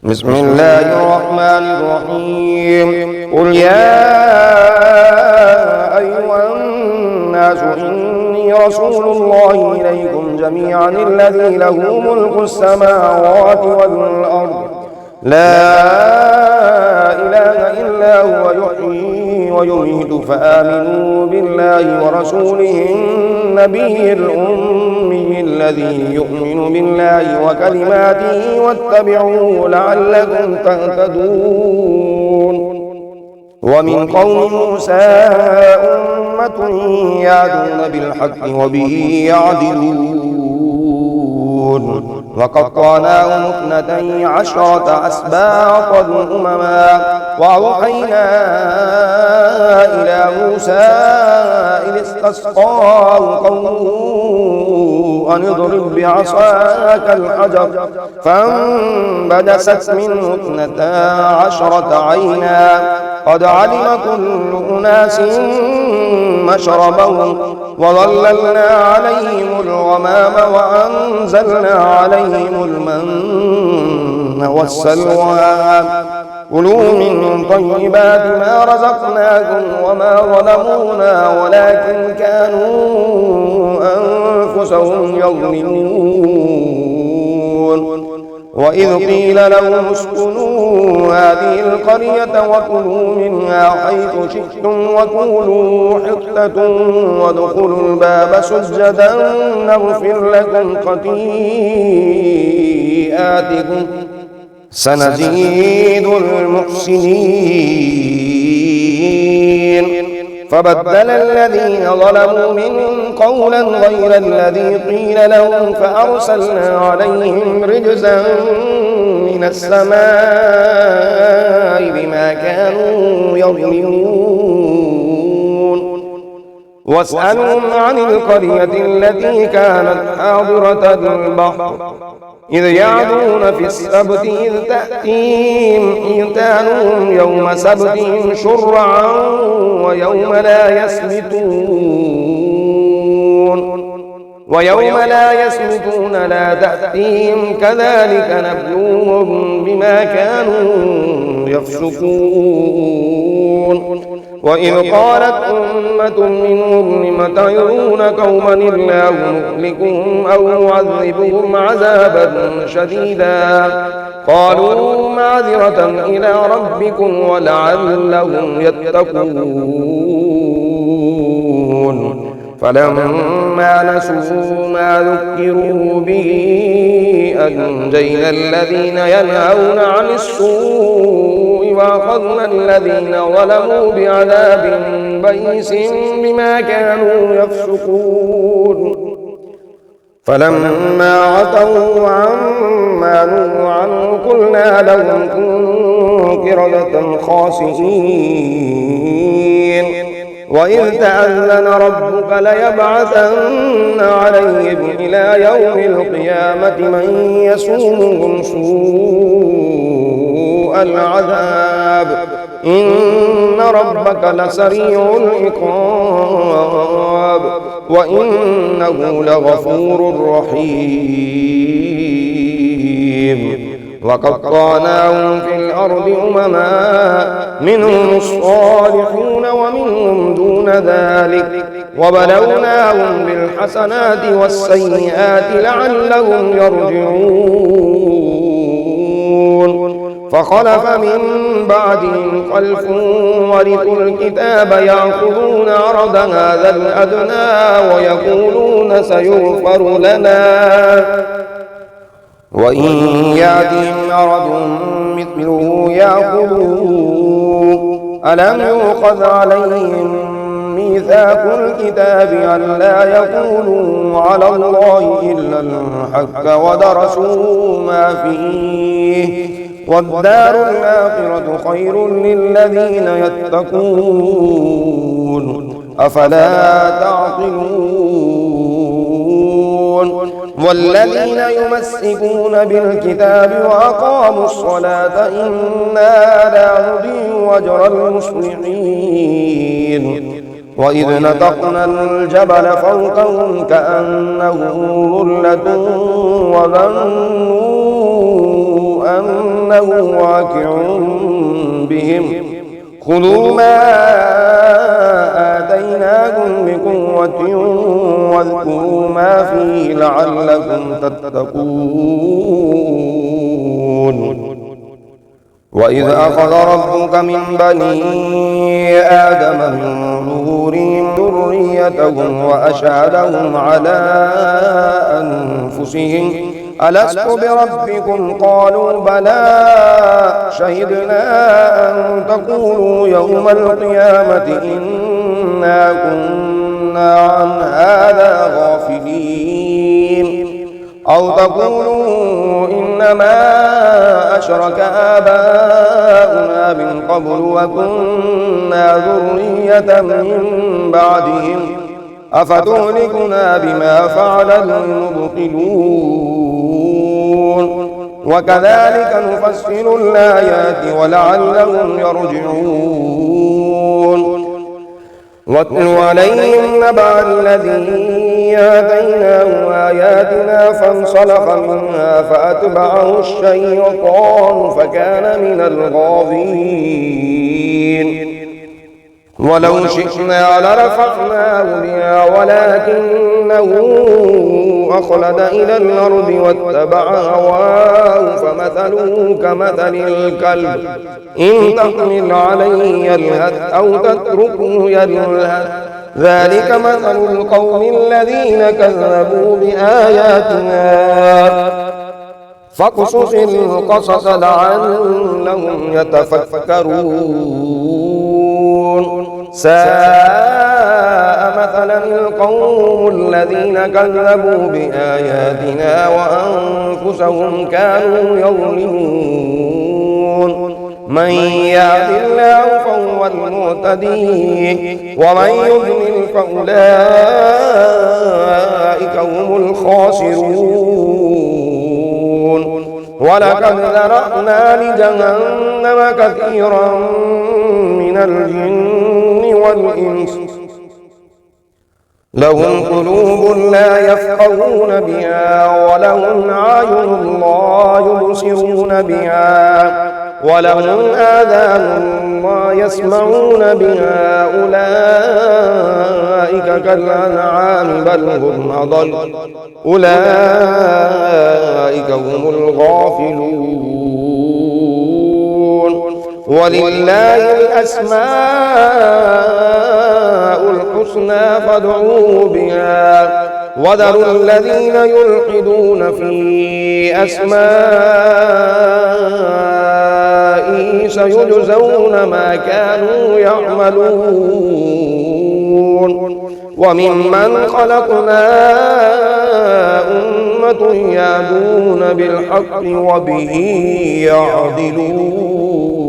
بسم الله الرحمن الرحيم. قل يا أيها الناس إني رسول الله إليكم جميعا الذي له ملك السماوات والأرض لا إله إلا هو يحيي ويميت فآمنوا بالله ورسوله النبي الأمي الذي يؤمن بالله وكلماته واتبعوه لعلكم تهتدون. ومن قوم موسى أمة يهدون بالحق وبه يعدلون وقطعناهم 12 أسباطا أمما وأوحينا إلى موسى إذ استسقاه قومه أن اضرب بعصاك الحجر فانبجست منه 12 عينا قد علم كل أناس مشربهم وظللنا عليهم الغمام وأنزلنا عليهم المن والسلوى كلوا من طيبات ما رزقناكم وما ظلمونا ولكن كانوا أنفسهم يظلمون. وإذ قيل لهم اسكنوا هذه القرية وكلوا منها حيث شئتم وقولوا حطة وادخلوا الباب سجدا نغفر لكم خطيئاتكم سنزيد المحسنين. فبدل الذين ظلموا منهم قولا غير الذي قيل لهم فأرسلنا عليهم رجزا من السماء بما كانوا يظلمون. واسألهم عن القرية التي كانت حاضرة البحر إذ يعدون في السبت إذ تأتيهم حيتانهم يوم سبتهم شرعا ويوم لا يسبتون لا تأتيهم كذلك نبلوهم بما كانوا يفسقون. وإذ قالت أمة منهم لم تعظون قوما الله مهلكهم أو معذبهم عذابا شديدا قالوا معذرة إلى ربكم ولعلهم يتقون. فلما نسوا ما ذكروا به أنجينا الذين ينهون عن السوء وأخذنا الذين ظلموا بعذاب بئيس بما كانوا يفسقون. فلما عتوا عما نهوا عنه قلنا لهم كونوا قردة خاسئين. وإذ تأذن ربك ليبعثن عليهم إلى يوم القيامة من يسومهم سوء العذاب إن ربك لسريع العقاب وإنه لغفور رحيم. وقطعناهم في الأرض أمما منهم الصالحون ومنهم دون ذلك وبلوناهم بالحسنات والسيئات لعلهم يرجعون. فخلف من بعدهم خلف ورثوا الكتاب يأخذون عرض هذا الأدنى ويقولون سيغفر لنا وإن يأتهم عرض مثله يأخذوه. ألم يؤخذ عليهم ميثاق الكتاب ألا يقولوا على الله إلا الحق ودرسوا ما فيه والدار الآخرة خير للذين يتقون أفلا تعقلون. والذين يمسكون بالكتاب وأقاموا الصلاة إنا لا نضيع أجر المصلحين. وإذ نتقنا الجبل فوقهم كأنه ظلة وظنوا أن إنه واقع بهم خذوا ما آتيناكم بقوة واذكروا ما فيه لعلكم تتقون وإذ أخذ ربك من بني آدم من ظهورهم ذريتهم وأشهدهم على أنفسهم ألست بربكم قالوا بلى شهدنا أن تقولوا يوم القيامة إنا كنا عن هذا غافلين أو تقولوا إنما أشرك آباؤنا من قبل وكنا ذرية من بعدهم أفتهلكنا بما فعل المبطلون وكذلك نفصل الآيات ولعلهم يرجعون واتل عليهم نبأ الذي آتيناه آياتنا فانسلخ منها فأتبعه الشيطان فكان من الغاوين ولو شئنا لرفعناه بها ولكنه أخلد إلى الأرض واتبع هواه فمثله كمثل الكلب إن تحمل عليه يلهث أو تتركه يلهث ذلك مثل القوم الذين كذبوا بآياتنا فاقصص القصص لعلهم يتفكرون ساء مثلا القوم الذين كذبوا بآياتنا وأنفسهم كانوا يظلمون من يهد الله فهو المهتدي ومن يضلل فأولئك هم الخاسرون ولقد ذرأنا لجهنم كثيرا من الجن والإنس لهم قلوب لا يفقهون بها ولهم أعين لا يبصرون بها ولهم آذان لا يسمعون بها أولئك كالأنعام بل هم أضل أولئك هم الغافلون ولله الأسماء الحسنى فادعوه بها وذروا الذين يلحدون في أسمائه سيجزون ما كانوا يعملون وممن خلقنا أمة يهدون بالحق وبه يعدلون